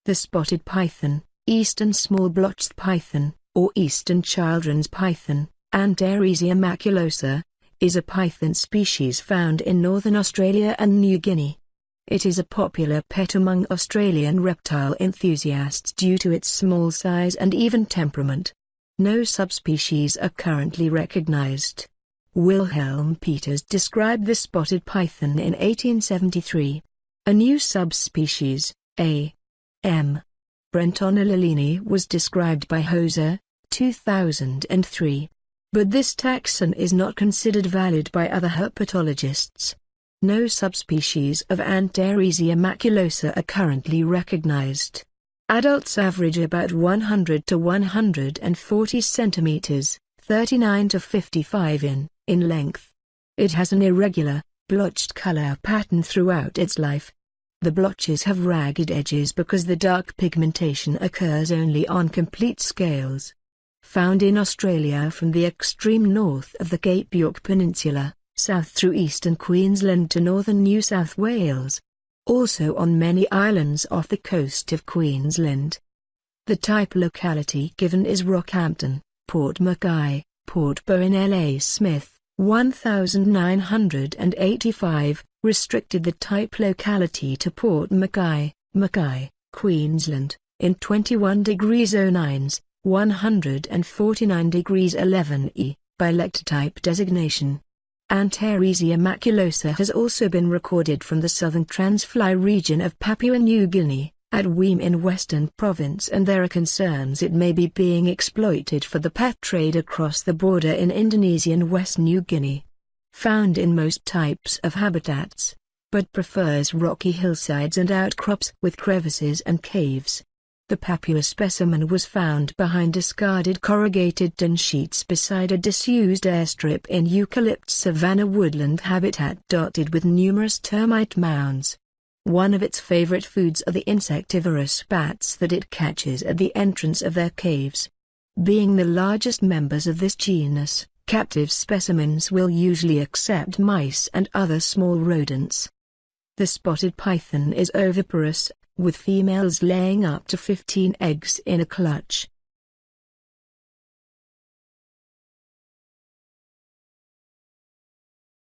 The spotted python, eastern small-blotched python, or eastern children's python, Antaresia maculosa, is a python species found in northern Australia and New Guinea. It is a popular pet among Australian reptile enthusiasts due to its small size and even temperament. No subspecies are currently recognized. Wilhelm Peters described the spotted python in 1873. A new subspecies, A.M. brentonoloughlini, was described by Hoser, 2003. But this taxon is not considered valid by other herpetologists. No subspecies of Antaresia maculosa are currently recognized. Adults average about 100 to 140 centimeters, 39 to 55 in length. It has an irregular, blotched color pattern throughout its life. The blotches have ragged edges because the dark pigmentation occurs only on complete scales. Found in Australia from the extreme north of the Cape York Peninsula, south through eastern Queensland to northern New South Wales. Also on many islands off the coast of Queensland. The type locality given is Rockhampton, Port Mackay, Port Bowen L.A. Smith, 1985, restricted the type locality to Port Mackay, Mackay, Queensland, in 21°09, 149°11', by lectotype designation. Antaresia maculosa has also been recorded from the southern Transfly region of Papua New Guinea, at Weam in Western Province, and there are concerns it may be being exploited for the pet trade across the border in Indonesian West New Guinea. Found in most types of habitats, but prefers rocky hillsides and outcrops with crevices and caves. The Papua specimen was found behind discarded corrugated tin sheets beside a disused airstrip in eucalypt savanna woodland habitat dotted with numerous termite mounds. One of its favorite foods are the insectivorous bats that it catches at the entrance of their caves. Being the largest members of this genus, captive specimens will usually accept mice and other small rodents. The spotted python is oviparous, with females laying up to 15 eggs in a clutch.